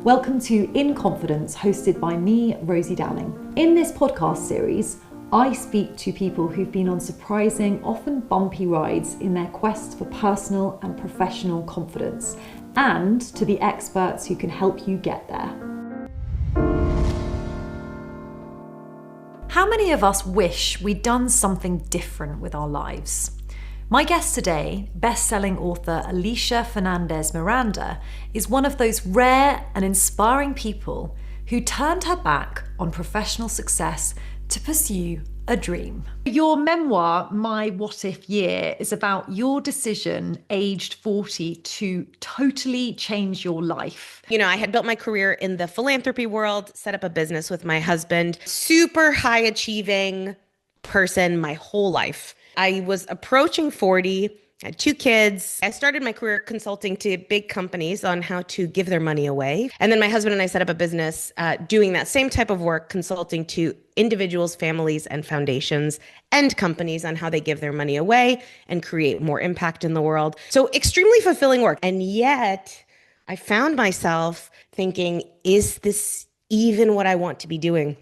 Welcome to In Confidence, hosted by me, Rosie Downing. In this podcast series, I speak to people who've been on surprising, often bumpy rides in their quest for personal and professional confidence, and to the experts who can help you get there. How many of us wish we'd done something different with our lives? My guest today, best-selling author Alisha Fernandez Miranda, is one of those rare and inspiring people who turned her back on professional success to pursue a dream. Your memoir, My What If Year, is about your decision, aged 40, to totally change your life. You know, I had built my career in the philanthropy world, set up a business with my husband, super high achieving person my whole life. I was approaching 40, had 2 kids. I started my career consulting to big companies on how to give their money away. And then my husband and I set up a business doing that same type of work, consulting to individuals, families, and foundations and companies on how they give their money away and create more impact in the world. So extremely fulfilling work. And yet I found myself thinking, is this even what I want to be doing?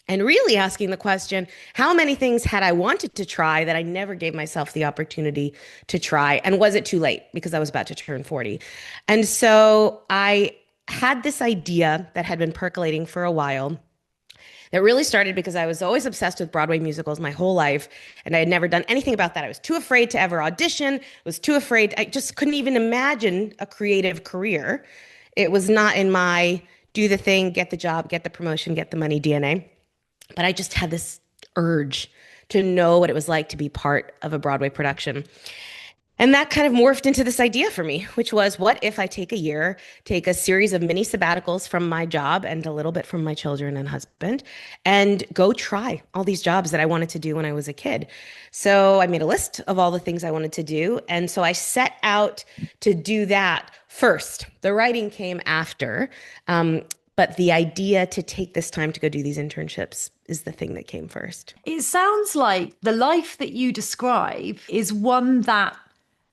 And really asking the question, how many things had I wanted to try that I never gave myself the opportunity to try? And was it too late? Because I was about to turn 40. And so I had this idea that had been percolating for a while that really started because I was always obsessed with Broadway musicals my whole life. And I had never done anything about that. I was too afraid to ever audition, was too afraid. I just couldn't even imagine a creative career. It was not in my do the thing, get the job, get the promotion, get the money DNA. But I just had this urge to know what it was like to be part of a Broadway production. And that kind of morphed into this idea for me, which was, what if I take a year, take a series of mini sabbaticals from my job and a little bit from my children and husband, and go try all these jobs that I wanted to do when I was a kid. So I made a list of all the things I wanted to do. And so I set out to do that first. The writing came after. But the idea to take this time to go do these internships is the thing that came first. It sounds like the life that you describe is one that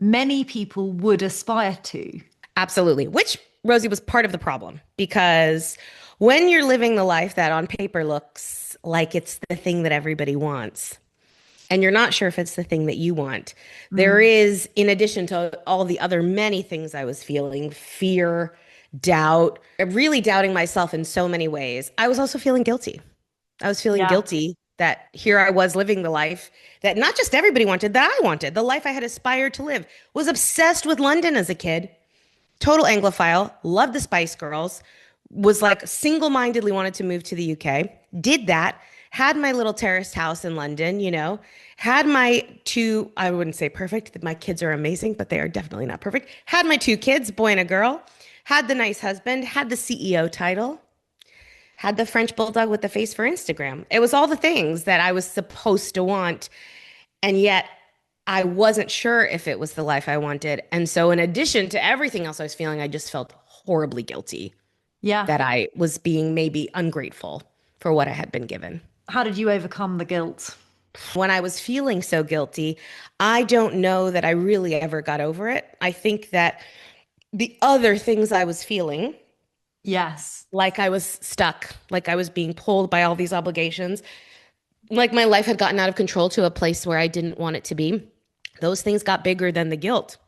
many people would aspire to. Absolutely. Which, Rosie, was part of the problem, because when you're living the life that on paper looks like it's the thing that everybody wants, and you're not sure if it's the thing that you want, there is, in addition to all the other many things I was feeling, fear, doubt, really doubting myself in so many ways. I was also feeling guilty. I was feeling guilty that here I was living the life that not just everybody wanted, that I wanted, the life I had aspired to live. Was obsessed with London as a kid, total Anglophile, loved the Spice Girls, was like single-mindedly wanted to move to the UK, did that, had my little terraced house in London, you know, had my 2, I wouldn't say perfect, my kids are amazing, but they are definitely not perfect, had my 2 kids, boy and a girl, had the nice husband, had the CEO title, had the French bulldog with the face for Instagram. It was all the things that I was supposed to want. And yet I wasn't sure if it was the life I wanted. And so in addition to everything else I was feeling, I just felt horribly guilty. Yeah. That I was being maybe ungrateful for what I had been given. How did you overcome the guilt? When I was feeling so guilty, I don't know that I really ever got over it. I think that the other things I was feeling, like I was stuck, like I was being pulled by all these obligations, like my life had gotten out of control to a place where I didn't want it to be. Those things got bigger than the guilt.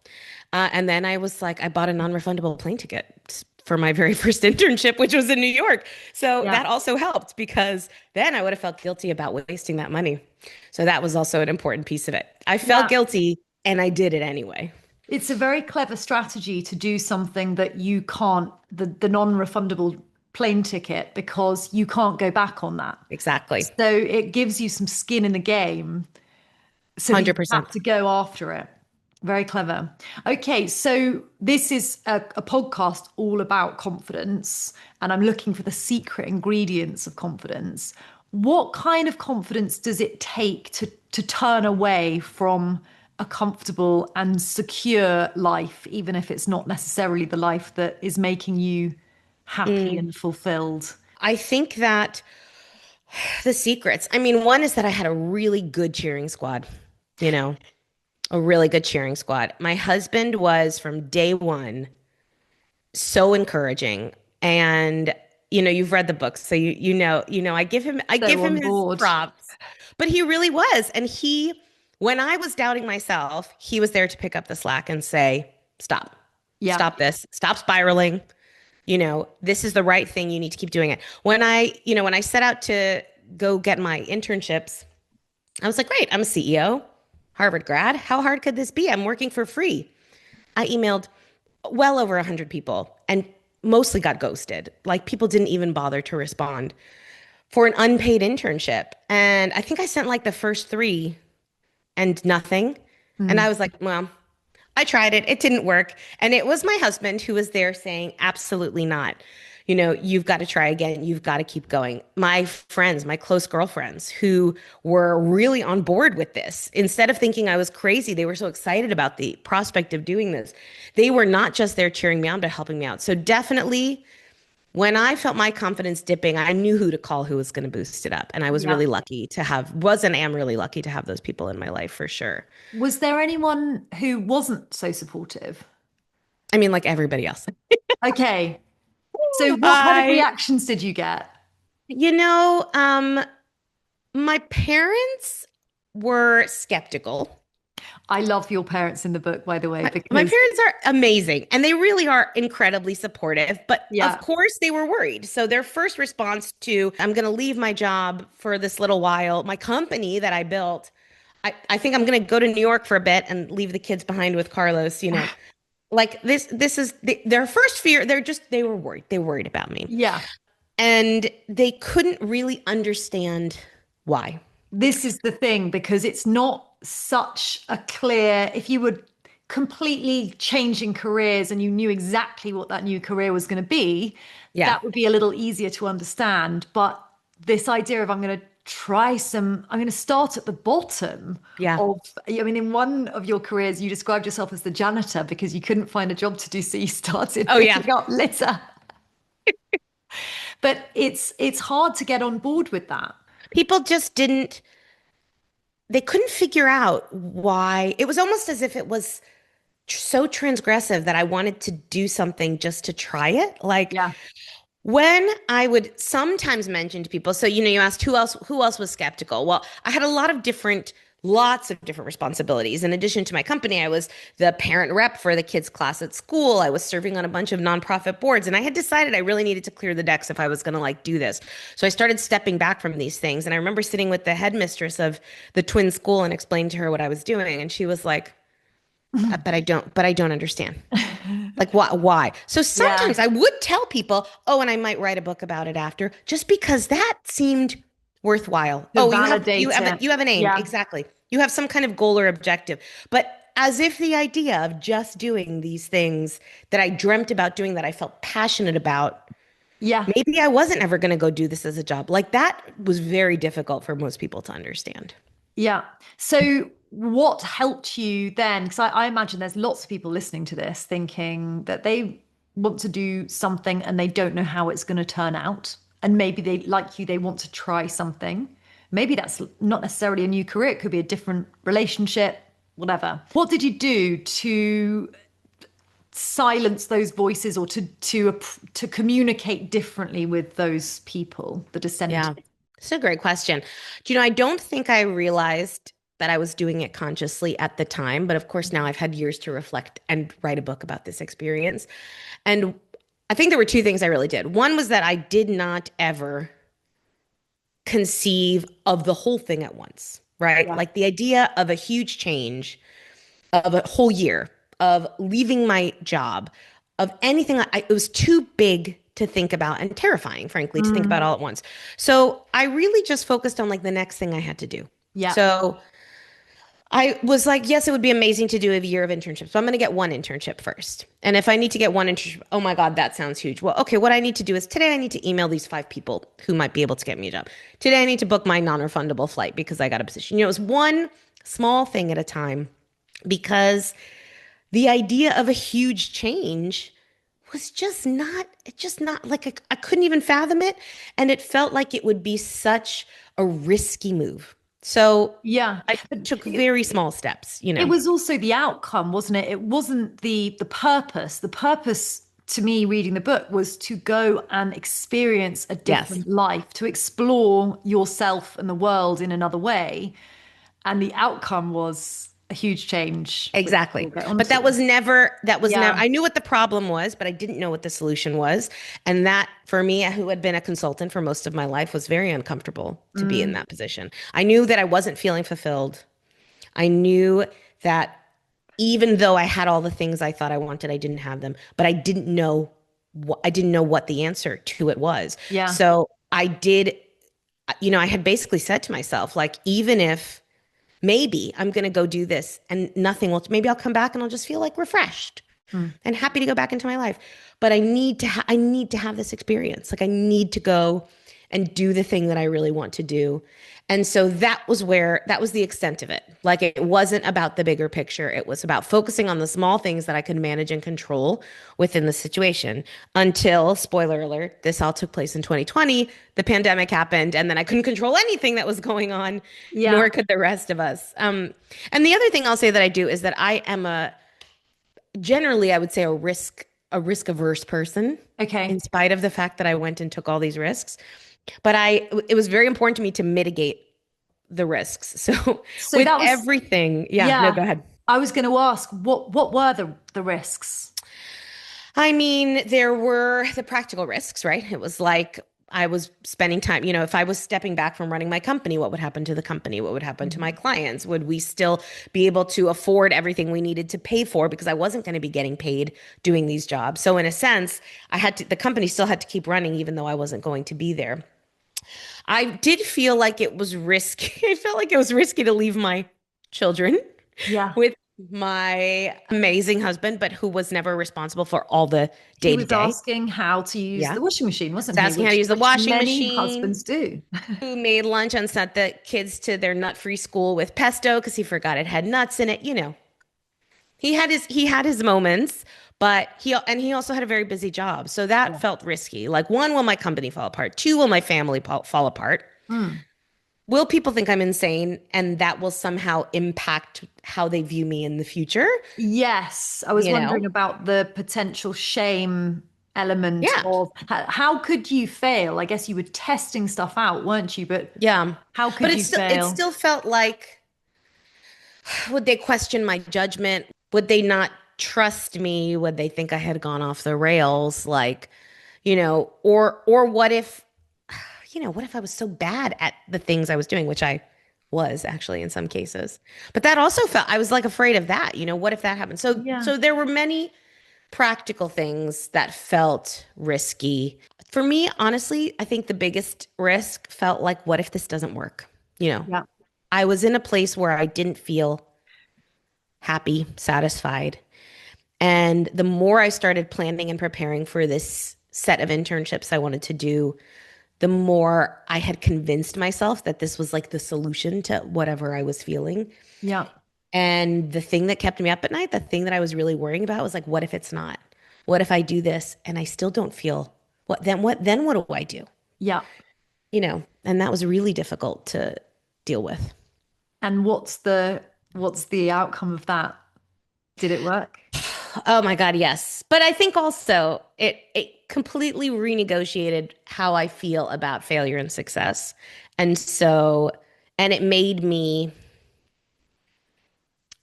And then I was like, I bought a non-refundable plane ticket for my very first internship, which was in New York. So that also helped, because then I would have felt guilty about wasting that money. So that was also an important piece of it. I felt guilty and I did it anyway. It's a very clever strategy to do something that you can't, the non-refundable plane ticket, because you can't go back on that. Exactly. So it gives you some skin in the game. So 100%. You have to go after it. Very clever. Okay, so this is a podcast all about confidence, and I'm looking for the secret ingredients of confidence. What kind of confidence does it take to turn away from a comfortable and secure life, even if it's not necessarily the life that is making you happy and fulfilled? I think that the secrets, I mean, one is that I had a really good cheering squad, you know, a really good cheering squad. My husband was, from day one, so encouraging And you've read the book, so I give So him on his board. props. But he really was. And when I was doubting myself, he was there to pick up the slack and say, stop. Yeah. Stop this. Stop spiraling. This is the right thing. You need to keep doing it. When I set out to go get my internships, I was like, great, I'm a CEO, Harvard grad. How hard could this be? I'm working for free. I emailed well over 100 people and mostly got ghosted. Like, people didn't even bother to respond for an unpaid internship. And I think I sent like the first three and nothing. And Mm. I was like, well, I tried it. It didn't work. And it was my husband who was there saying, absolutely not. You've got to try again. You've got to keep going. My friends, my close girlfriends who were really on board with this, instead of thinking I was crazy, they were so excited about the prospect of doing this. They were not just there cheering me on, but helping me out. So definitely, when I felt my confidence dipping, I knew who to call, who was going to boost it up. And I was Yeah. really lucky to am really lucky to have those people in my life for sure. Was there anyone who wasn't so supportive? I mean, like everybody else. Okay. So what kind of I, reactions did you get? you know, um, my parents were skeptical. I love your parents in the book, by the way, My because parents are amazing and they really are incredibly supportive, but of yeah, course they were worried. So their first response to, I'm going to leave my job for this little while, my company that I built, I think I'm going to go to New York for a bit and leave the kids behind with Carlos, like this is their first fear. They were worried. They were worried about me yeah. and they couldn't really understand why. This is the thing because it's not such a clear, if you were completely changing careers and you knew exactly what that new career was going to be, Yeah. that would be a little easier to understand. But this idea of I'm going to start at the bottom Yeah. of, I mean, in one of your careers, you described yourself as the janitor because you couldn't find a job to do. So you started Oh, yeah. picking up litter. But it's hard to get on board with that. People just didn't, they couldn't figure out why. It was almost as if it was so transgressive that I wanted to do something just to try it. Like, Yeah. when I would sometimes mention to people, so you asked who else was skeptical. Well, I had lots of different responsibilities. In addition to my company, I was the parent rep for the kids' class at school. I was serving on a bunch of nonprofit boards, and I had decided I really needed to clear the decks if I was going to do this. So I started stepping back from these things. And I remember sitting with the headmistress of the twin school and explaining to her what I was doing, and she was like, but I don't understand. Like, why? So Yeah. sometimes I would tell people, oh, and I might write a book about it after, just because that seemed worthwhile. To Oh, validate it. you have an aim. Yeah. Exactly. You have some kind of goal or objective. But as if the idea of just doing these things that I dreamt about doing, that I felt passionate about, Yeah. maybe I wasn't ever going to go do this as a job. Like, that was very difficult for most people to understand. Yeah. So what helped you then? Because I imagine there's lots of people listening to this thinking that they want to do something and they don't know how it's going to turn out. And maybe they, like you, they want to try something. Maybe that's not necessarily a new career. It could be a different relationship, whatever. What did you do to silence those voices or to communicate differently with those people, the dissenters? Yeah. It's a great question. I don't think I realized that I was doing it consciously at the time, but of course now I've had years to reflect and write a book about this experience. And I think there were two things I really did. One was that I did not ever conceive of the whole thing at once, right? Yeah. Like, the idea of a huge change of a whole year, of leaving my job, of anything, it was too big to think about and terrifying, frankly, to think about Mm, all at once. So I really just focused on the next thing I had to do. yeah. So I was like, yes, it would be amazing to do a year of internships, but I'm going to get one internship first. And if I need to get one internship, oh my God, that sounds huge. Well, okay, what I need to do is today I need to email these 5 people who might be able to get me a job. Today I need to book my non-refundable flight because I got a position. It was one small thing at a time, because the idea of a huge change was just not like I couldn't even fathom it. And it felt like it would be such a risky move. So Yeah. I But took very small steps. it was also the outcome, wasn't it? It wasn't the purpose. The purpose to me reading the book was to go and experience a Yes. different life, to explore yourself and the world in another way. And the outcome was a huge change, which we'll Exactly. get But onto. that was never, Yeah. I knew what the problem was, but I didn't know what the solution was. And that for me, who had been a consultant for most of my life, was very uncomfortable to be in Mm, that position. I knew that I wasn't feeling fulfilled. I knew that even though I had all the things I thought I wanted, I didn't have them, but I didn't know what the answer to it was. yeah. So I did, I had basically said to myself, like, even if maybe I'm going to go do this and nothing will, maybe I'll come back and I'll just feel like refreshed Mm. and happy to go back into my life. But I need to have this experience. Like I need to go and do the thing that I really want to do. And so that was the extent of it. Like it wasn't about the bigger picture. It was about focusing on the small things that I could manage and control within the situation until, spoiler alert, this all took place in 2020. The pandemic happened, and then I couldn't control anything that was going on, nor Yeah. could the rest of us. And the other thing I'll say that I do is that I am generally, I would say a risk averse person, Okay. in spite of the fact that I went and took all these risks. But it was very important to me to mitigate the risks. So So with that was, everything, yeah, no, yeah. go ahead. I was going to ask, what were the risks? I mean, there were the practical risks, right? It was like I was spending time, if I was stepping back from running my company, what would happen to the company? What would happen to my Mhm. clients? Would we still be able to afford everything we needed to pay for? Because I wasn't going to be getting paid doing these jobs. So in a sense, the company still had to keep running, even though I wasn't going to be there. I did feel like it was risky. I felt like it was risky to leave my children Yeah. with my amazing husband, but who was never responsible for all the He day to was day. asking how to use Yeah. the washing machine, wasn't Was he? asking how to use the Which washing many machine, husbands do. who made lunch and sent the kids to their nut-free school with pesto because he forgot it had nuts in it. He had his moments, but he also had a very busy job. So that Yeah. felt risky. Like one, will my company fall apart? Two, will my family fall apart? Mm. Will people think I'm insane and that will somehow impact how they view me in the future? Yes, I was You wondering know? about the potential shame element Yeah. of how could you fail? I guess you were testing stuff out, weren't you? But Yeah. how But could you it fail? still felt like, would they question my judgment? Would they not trust me? Would they think I had gone off the rails? Like, or what if I was so bad at the things I was doing, which I was actually in some cases. But that also felt, I was like afraid of that. What if that happened? So Yeah. so there were many practical things that felt risky. For me, honestly, I think the biggest risk felt like, what if this doesn't work? You know, Yeah. I was in a place where I didn't feel happy, satisfied. And the more I started planning and preparing for this set of internships I wanted to do, the more I had convinced myself that this was like the solution to whatever I was feeling. Yeah. And the thing that kept me up at night, the thing that I was really worrying about was like, what if it's not? What if I do this and I still don't feel what do I do? Yeah. And that was really difficult to deal with. And what's the outcome of that? Did it work? Oh my God, yes. But I think also it completely renegotiated how I feel about failure and success. And so, and it made me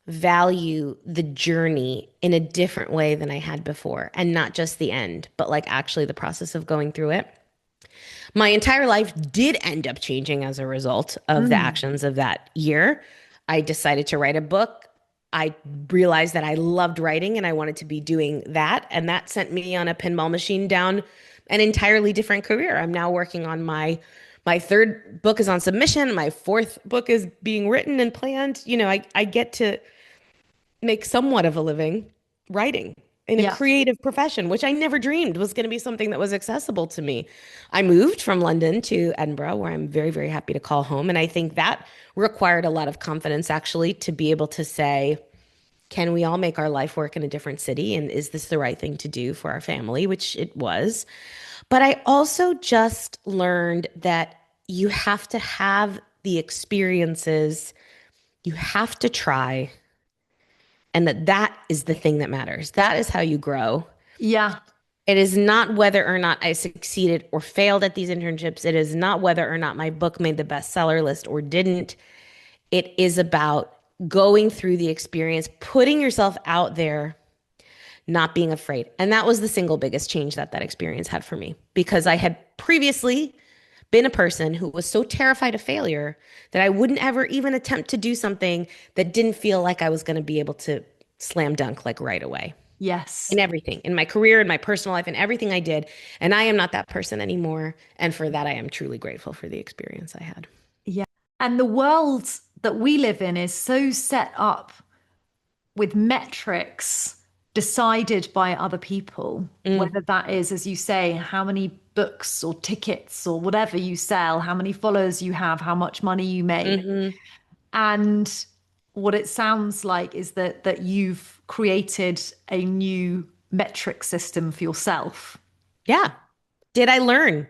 value the journey in a different way than I had before, and not just the end, but like actually the process of going through it. My entire life did end up changing as a result of the Mm. actions of that year. I decided to write a book. I realized that I loved writing and I wanted to be doing that. And that sent me on a pinball machine down an entirely different career. I'm now working on my third book is on submission. My fourth book is being written and planned. I get to make somewhat of a living writing in a Yeah. creative profession, which I never dreamed was going to be something that was accessible to me. I moved from London to Edinburgh, where I'm very, very happy to call home. And I think that required a lot of confidence, actually, to be able to say, can we all make our life work in a different city? And is this the right thing to do for our family? Which it was. But I also just learned that you have to have the experiences, you have to try, and that is the thing that matters. That is how you grow. Yeah. It is not whether or not I succeeded or failed at these internships. It is not whether or not my book made the bestseller list or didn't. It is about going through the experience, putting yourself out there, not being afraid. And that was the single biggest change that that experience had for me because I had previously been a person who was so terrified of failure that I wouldn't ever even attempt to do something that didn't feel like I was going to be able to slam dunk like right away Yes. in everything, in my career, in my personal life, in everything I did. And I am not that person anymore. And for that, I am truly grateful for the experience I had. Yeah. And the world that we live in is so set up with metrics decided by other people, Mm, whether that is, as you say, how many books or tickets or whatever you sell, how many followers you have, how much money you make. hmm. And what it sounds like is that you've created a new metric system for yourself. Yeah. Did I learn Yeah.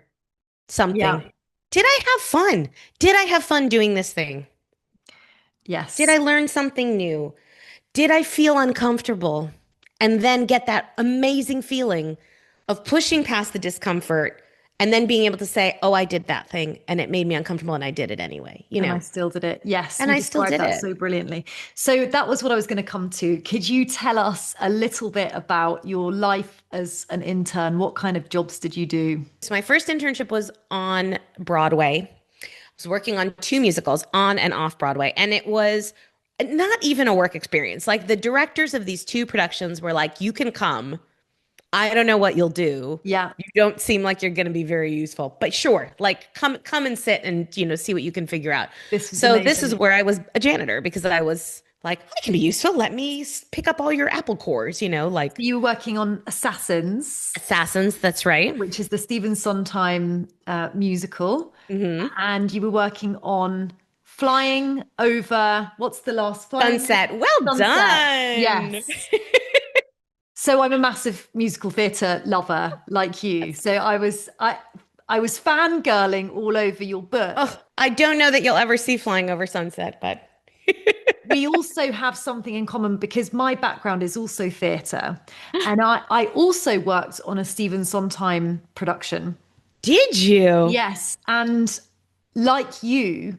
something? Did I have fun? Did I have fun doing this thing? Did Yes. I learn something new? Did I feel uncomfortable? And then get that amazing feeling of pushing past the discomfort and then being able to say, oh, I did that thing and it made me uncomfortable and I did it anyway, you And I know? still did it. Yes, And you I still described did that it. so brilliantly. So that was what I was going to come to. Could you tell us a little bit about your life as an intern? What kind of jobs did you do? So my first internship was on Broadway. I was working on two musicals on and off Broadway, and it was not even a work experience. Like the directors of these two productions were like, "You can come. I don't know what you'll do. Yeah, You don't seem like you're going to be very useful, but sure, like come and sit and see what you can figure out." this was So this is amazing. where I was a janitor because I was like, I can be useful. Let me pick up all your apple cores, like You were working on Assassins, assassins. That's right. which is the Stephen Sondheim musical, Hmm. and you were working on Flying Over, what's the last Flying Sunset. Well Sunset? done. Yes. So I'm a massive musical theatre lover like you. So I was fangirling all over your book. Oh, I don't know that you'll ever see Flying Over Sunset, but We also have something in common because my background is also theatre. And I also worked on a Stephen Sondheim production. did you? Yes. And like you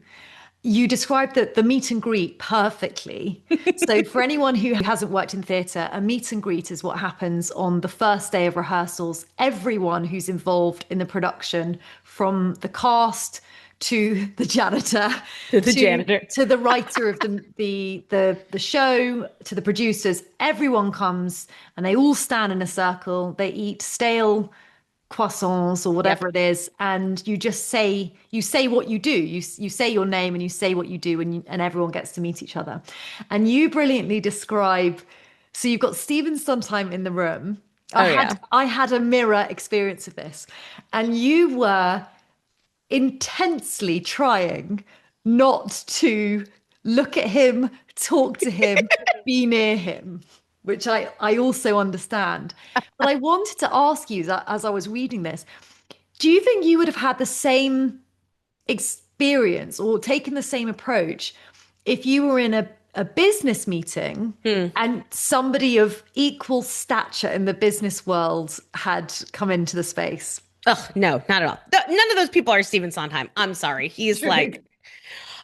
described the meet and greet perfectly. So, for anyone who hasn't worked in theatre, a meet and greet is what happens on the first day of rehearsals. Everyone who's involved in the production, from the cast to the janitor, The janitor. to the writer of the show, to the producers, everyone comes and they all stand in a circle. They eat stale croissants or Yep. whatever it is, and you say what you do. You say your name and you say what you do, and everyone gets to meet each other. And you brilliantly describe. So you've got Stephen Sondheim in the room. Oh yeah. I had a mirror experience of this, and you were intensely trying not to look at him, talk to him, be near him, which I also understand. But I wanted to ask you that as I was reading this, do you think you would have had the same experience or taken the same approach if you were in a business meeting Hmm. and somebody of equal stature in the business world had come into the space? Oh no, not at all. None of those people are Stephen Sondheim. I'm sorry. He's True. like,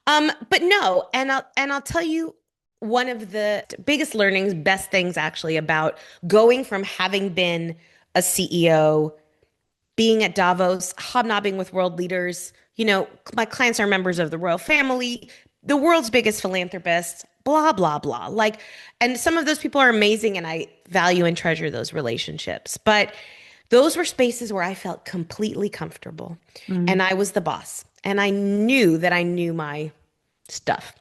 but no, and I'll tell you one of the biggest learnings, best things actually about going from having been a CEO, being at Davos, hobnobbing with world leaders. My clients are members of the royal family, the world's biggest philanthropists, blah, blah, blah. Like, and some of those people are amazing and I value and treasure those relationships. But those were spaces where I felt completely comfortable Mm, and I was the boss and I knew that I knew my stuff.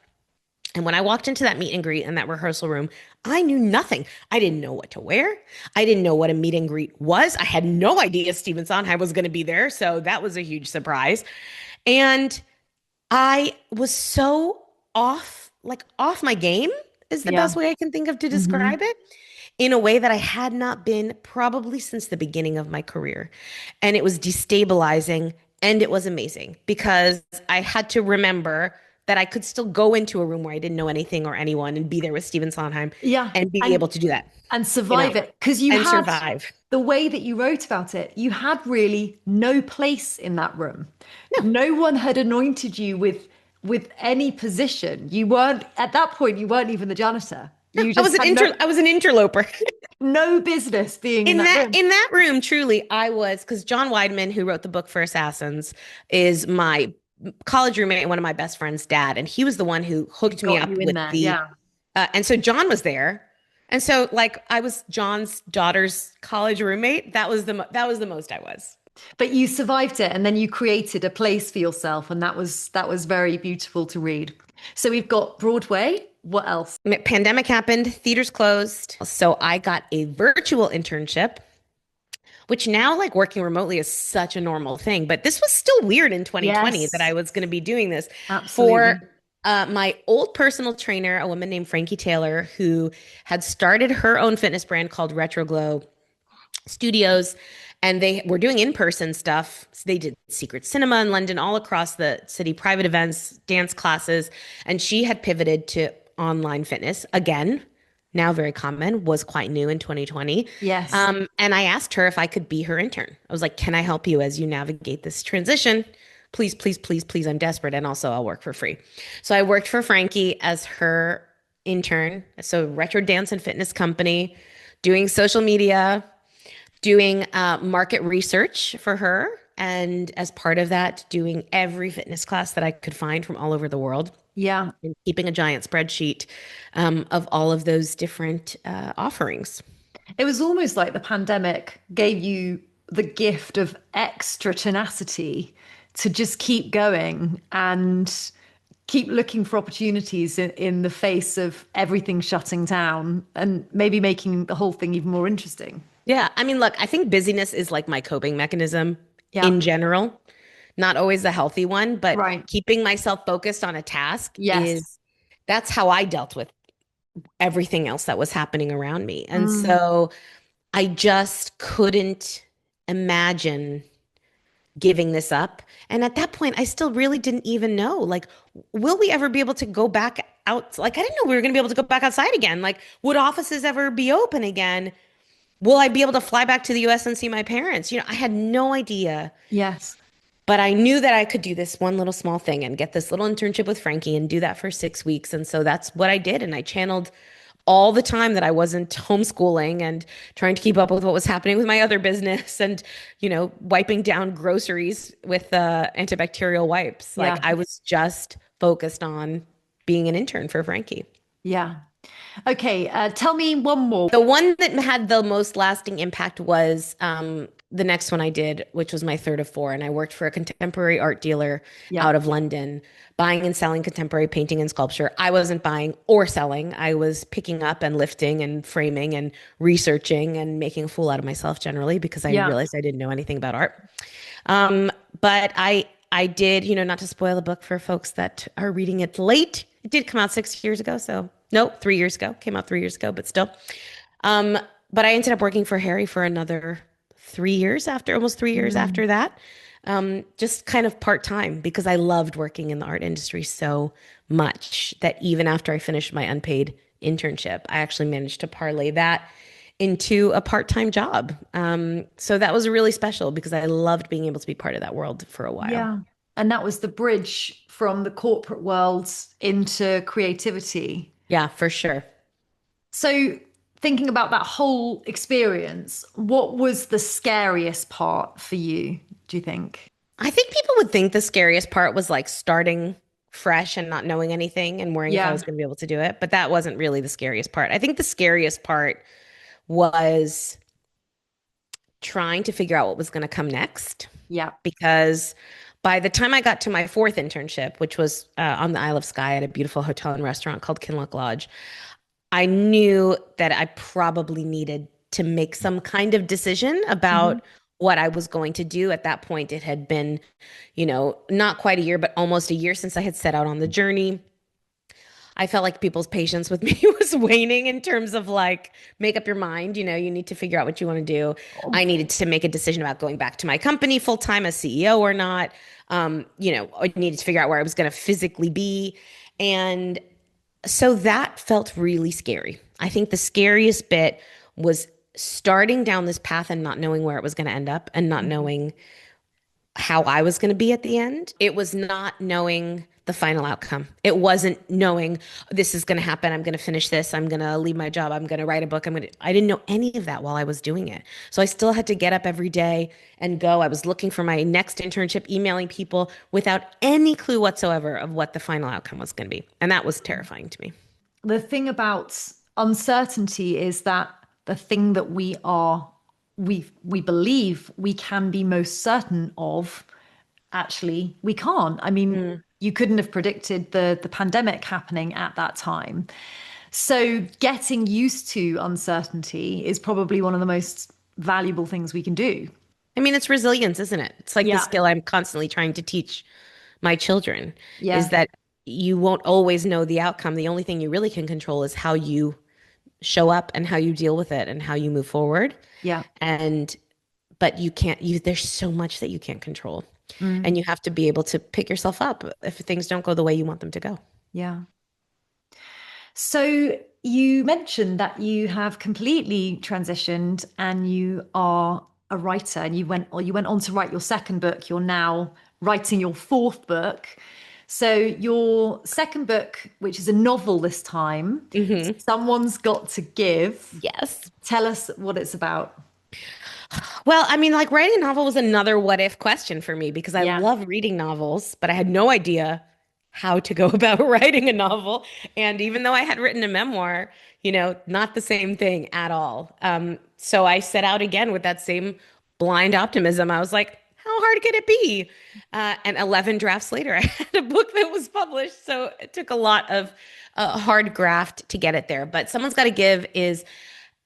And when I walked into that meet and greet in that rehearsal room, I knew nothing. I didn't know what to wear. I didn't know what a meet and greet was. I had no idea Stephen Sondheim was going to be there. So that was a huge surprise. And I was so off my game is the yeah. best way I can think of to Hmm. describe it, in a way that I had not been probably since the beginning of my career. And it was destabilizing and it was amazing because I had to remember that I could still go into a room where I didn't know anything or anyone and be there with Stephen Sondheim Yeah. and be able to do that, And you know, survive it. Because you and had survive. the way that you wrote about it, you had really no place in that room. No, No one had anointed you with any position. You weren't at that point, you weren't even the janitor. no, You just had I was an interloper. no business being in In that room. that room, truly, I was, because John Weidman, who wrote the book for Assassins, is my college roommate and one of my best friend's dad, and he was the one who He hooked me got up you in with there. the. Yeah. And so John was there, and so like I was John's daughter's college roommate. That was the most I was. But you survived it and then you created a place for yourself and that was very beautiful to read. So we've got Broadway. What else? Pandemic happened, theaters closed, so I got a virtual internship, which now like working remotely is such a normal thing. But this was still weird in 2020 that I Yes, was going to be doing this for absolutely. my old personal trainer, a woman named Frankie Taylor, who had started her own fitness brand called Retro Glow Studios. And they were doing in-person stuff. So they did secret cinema in London, all across the city, private events, dance classes. And she had pivoted to online fitness again, now very common, was quite new in 2020. Yes. And I asked her if I could be her intern. I was like, can I help you as you navigate this transition? Please, please, please, please. I'm desperate. And also, I'll work for free. So I worked for Frankie as her intern. So, retro dance and fitness company, doing social media, doing market research for her. And as part of that, doing every fitness class that I could find from all over the world Yeah. and keeping a giant spreadsheet of all of those different offerings. It was almost like the pandemic gave you the gift of extra tenacity to just keep going and keep looking for opportunities in the face of everything shutting down and maybe making the whole thing even more interesting. Yeah. I mean, look, I think busyness is like my coping mechanism Yeah. in general, not always a healthy one, but Right. keeping myself focused on a task is Yes. that's how I dealt with everything else that was happening around me. And Mm. so I just couldn't imagine giving this up. And at that point, I still really didn't even know, like, will we ever be able to go back out? Like, I didn't know we were going to be able to go back outside again. Like, would offices ever be open again? Will I be able to fly back to the US and see my parents? I had no idea, Yes. but I knew that I could do this one little small thing and get this little internship with Frankie and do that for 6 weeks. And so that's what I did. And I channeled all the time that I wasn't homeschooling and trying to keep up with what was happening with my other business and, wiping down groceries with antibacterial wipes. Like Yeah. I was just focused on being an intern for Frankie. Yeah. Okay. Tell me one more. The one that had the most lasting impact was the next one I did, which was my third of four. And I worked for a contemporary art dealer Yeah. out of London, buying and selling contemporary painting and sculpture. I wasn't buying or selling. I was picking up and lifting and framing and researching and making a fool out of myself generally because I Yeah. realized I didn't know anything about art. But I did, not to spoil the book for folks that are reading it late. It did come out 6 years ago, so no, 3 years ago. Came out 3 years ago, but still. Um, but I ended up working for Harry for another 3 years after, almost 3 years Mm. after that. Just kind of part time because I loved working in the art industry so much that even after I finished my unpaid internship, I actually managed to parlay that into a part-time job. So that was really special because I loved being able to be part of that world for a while. Yeah. And that was the bridge from the corporate world into creativity. Yeah, for sure. So, thinking about that whole experience, what was the scariest part for you, do you think? I think people would think the scariest part was like starting fresh and not knowing anything and worrying if I Yeah. was going to be able to do it. But that wasn't really the scariest part. I think the scariest part was trying to figure out what was going to come next Yeah. because by the time I got to my fourth internship, which was on the Isle of Skye at a beautiful hotel and restaurant called Kinloch Lodge, I knew that I probably needed to make some kind of decision Mhm. about what I was going to do. At that point, it had been, not quite a year, but almost a year since I had set out on the journey. I felt like people's patience with me was waning in terms of like, make up your mind, you need to figure out what you want to do. I needed to make a decision about going back to my company full time as CEO or not. I needed to figure out where I was going to physically be. And so that felt really scary. I think the scariest bit was starting down this path and not knowing where it was going to end up and not knowing how I was going to be at the end. It was not knowing the final outcome. It wasn't knowing this is going to happen. I'm going to finish this. I'm going to leave my job. I'm going to write a book. I didn't know any of that while I was doing it. So I still had to get up every day and go. I was looking for my next internship, emailing people without any clue whatsoever of what the final outcome was going to be. And that was terrifying to me. The thing about uncertainty is that the thing that we believe we can be most certain of, actually we can't. I mean, you couldn't have predicted the pandemic happening at that time. So getting used to uncertainty is probably one of the most valuable things we can do. I mean, it's resilience, isn't it? It's like the skill I'm constantly trying to teach my children is that you won't always know the outcome. The only thing you really can control is how you show up and how you deal with it and how you move forward. Yeah. But there's so much that you can't control. And you have to be able to pick yourself up if things don't go the way you want them to go. Yeah. So you mentioned that you have completely transitioned and you are a writer, and you went on to write your second book. You're now writing your fourth book. So your second book, which is a novel this time, Someone's Got to Give. Yes. Tell us what it's about. Well, I mean, like writing a novel was another what if question for me because I love reading novels, but I had no idea how to go about writing a novel. And even though I had written a memoir, not the same thing at all. So I set out again with that same blind optimism. I was like, how hard could it be? And 11 drafts later, I had a book that was published. So it took a lot of hard graft to get it there. But Someone's Got to Give is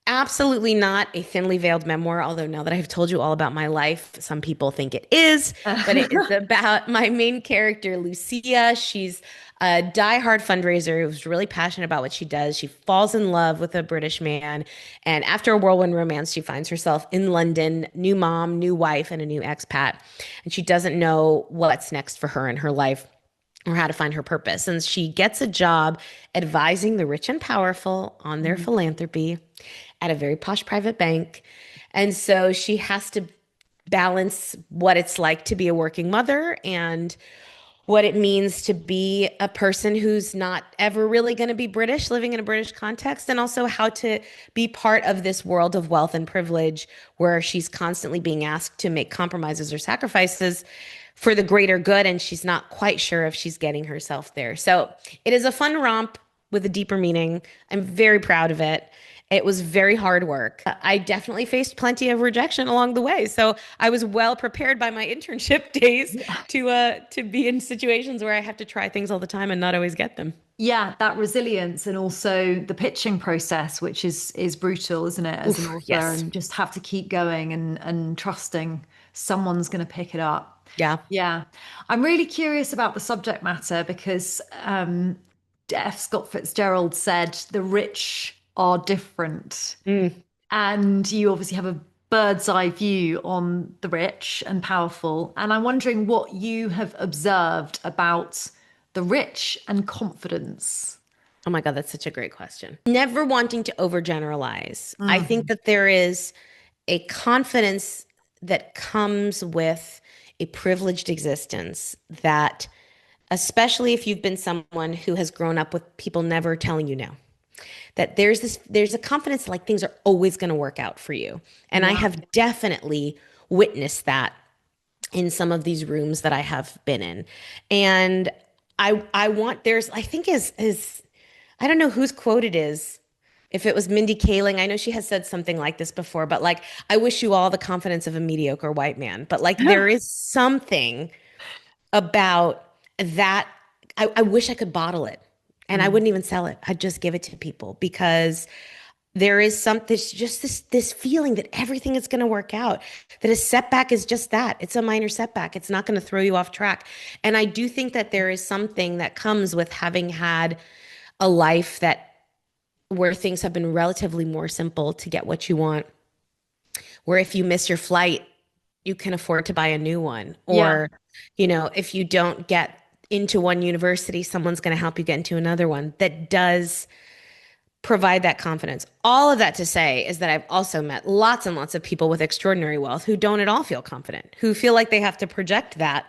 absolutely not a thinly veiled memoir, although now that I've told you all about my life, some people think it is. But it is about my main character, Lucia. She's a diehard fundraiser who's really passionate about what she does. She falls in love with a British man. And after a whirlwind romance, she finds herself in London, new mom, new wife, and a new expat. And she doesn't know what's next for her in her life or how to find her purpose. And she gets a job advising the rich and powerful on their philanthropy at a very posh private bank. And so she has to balance what it's like to be a working mother and what it means to be a person who's not ever really going to be British, living in a British context, and also how to be part of this world of wealth and privilege where she's constantly being asked to make compromises or sacrifices for the greater good, and she's not quite sure if she's getting herself there. So it is a fun romp with a deeper meaning. I'm very proud of it. It was very hard work. I definitely faced plenty of rejection along the way. So I was well prepared by my internship days to be in situations where I have to try things all the time and not always get them. Yeah, that resilience, and also the pitching process, which is brutal, isn't it, as an author, and just have to keep going and trusting someone's going to pick it up. Yeah. Yeah. I'm really curious about the subject matter because F. Scott Fitzgerald said the rich are different. And you obviously have a bird's eye view on the rich and powerful. And I'm wondering what you have observed about the rich and confidence. Oh my God, that's such a great question. Never wanting to overgeneralize. I think that there is a confidence that comes with a privileged existence that, especially if you've been someone who has grown up with people never telling you no, that there's a confidence like things are always going to work out for you. And I have definitely witnessed that in some of these rooms that I have been in. And I think I don't know whose quote it is. If it was Mindy Kaling, I know she has said something like this before, but like, I wish you all the confidence of a mediocre white man. But like, there is something about that. I wish I could bottle it. And I wouldn't even sell it. I'd just give it to people because there is this feeling that everything is going to work out, that a setback is just that. It's a minor setback. It's not going to throw you off track. And I do think that there is something that comes with having had a life where things have been relatively more simple to get what you want, where if you miss your flight, you can afford to buy a new one. Yeah. Or, if you don't get into one university, someone's going to help you get into another one that does provide that confidence. All of that to say is that I've also met lots and lots of people with extraordinary wealth who don't at all feel confident, who feel like they have to project that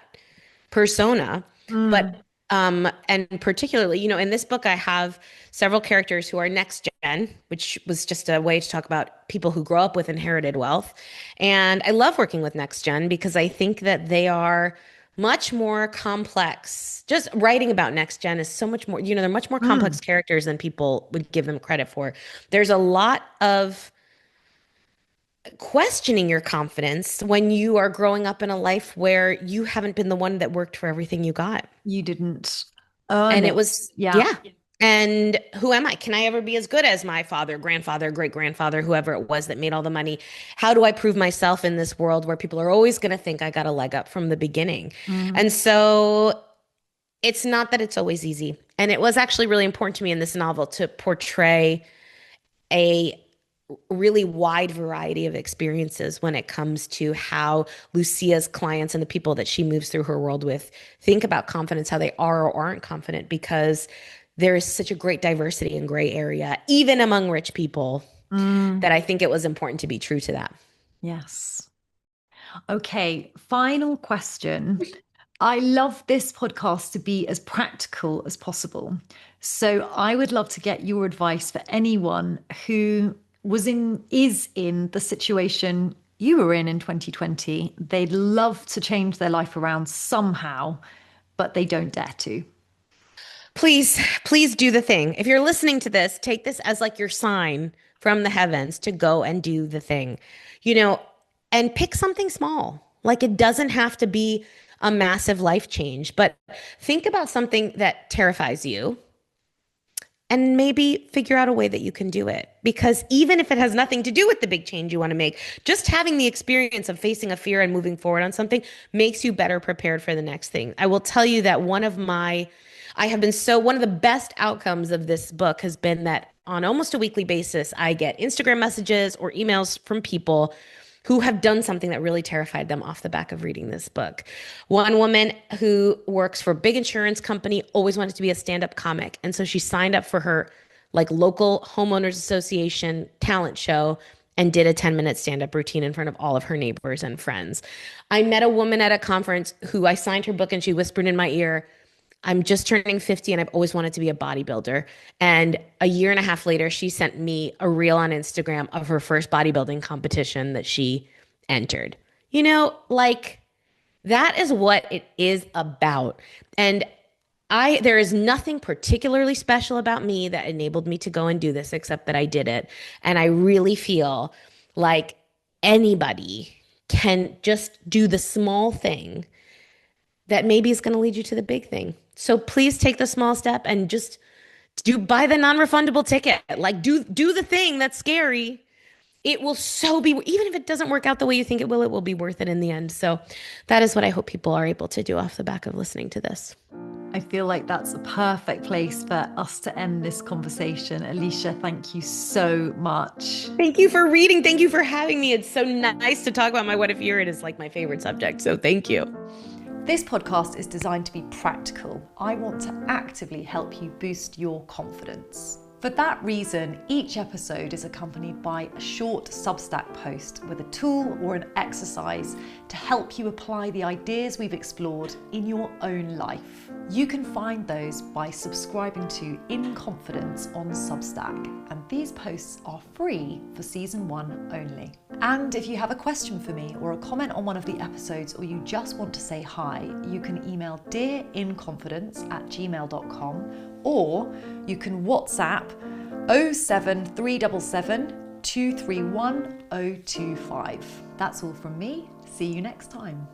persona. Mm. But and particularly, in this book, I have several characters who are next gen, which was just a way to talk about people who grow up with inherited wealth. And I love working with next gen because I think that they are much more complex. Just writing about next gen is so much more, they're much more complex Mm. characters than people would give them credit for. There's a lot of questioning your confidence when you are growing up in a life where you haven't been the one that worked for everything you got. You didn't earn And it it. was, Yeah. yeah. And who am I? Can I ever be as good as my father, grandfather, great grandfather, whoever it was that made all the money? How do I prove myself in this world where people are always going to think I got a leg up from the beginning? Mm. And so it's not that it's always easy. And it was actually really important to me in this novel to portray a really wide variety of experiences when it comes to how Lucia's clients and the people that she moves through her world with think about confidence, how they are or aren't confident, because there is such a great diversity and gray area, even among rich people, Mm. that I think it was important to be true to that. Yes. Okay, final question. I love this podcast to be as practical as possible. So I would love to get your advice for anyone who is in the situation you were in 2020. They'd love to change their life around somehow, but they don't dare to. Please, please do the thing. If you're listening to this, take this as like your sign from the heavens to go and do the thing, you know, and pick something small. Like it doesn't have to be a massive life change, but think about something that terrifies you and maybe figure out a way that you can do it. Because even if it has nothing to do with the big change you want to make, just having the experience of facing a fear and moving forward on something makes you better prepared for the next thing. I will tell you that one of the best outcomes of this book has been that on almost a weekly basis, I get Instagram messages or emails from people who have done something that really terrified them off the back of reading this book. One woman who works for a big insurance company always wanted to be a stand-up comic. And so she signed up for her like local homeowners association talent show and did a 10-minute stand-up routine in front of all of her neighbors and friends. I met a woman at a conference who I signed her book and she whispered in my ear, I'm just turning 50 and I've always wanted to be a bodybuilder. And a year and a half later, she sent me a reel on Instagram of her first bodybuilding competition that she entered. Like that is what it is about. And there is nothing particularly special about me that enabled me to go and do this, except that I did it. And I really feel like anybody can just do the small thing that maybe is going to lead you to the big thing. So please take the small step and just buy the non-refundable ticket. Like do the thing that's scary. It will even if it doesn't work out the way you think it will be worth it in the end. So that is what I hope people are able to do off the back of listening to this. I feel like that's a perfect place for us to end this conversation. Alisha, thank you so much. Thank you for reading. Thank you for having me. It's so nice to talk about my what if year. It is like my favorite subject. So thank you. This podcast is designed to be practical. I want to actively help you boost your confidence. For that reason, each episode is accompanied by a short Substack post with a tool or an exercise to help you apply the ideas we've explored in your own life. You can find those by subscribing to In Confidence on Substack, and these posts are free for season 1 only. And if you have a question for me or a comment on one of the episodes, or you just want to say hi, you can email dearinconfidence@gmail.com, or you can WhatsApp 07377 231 025. That's all from me. See you next time.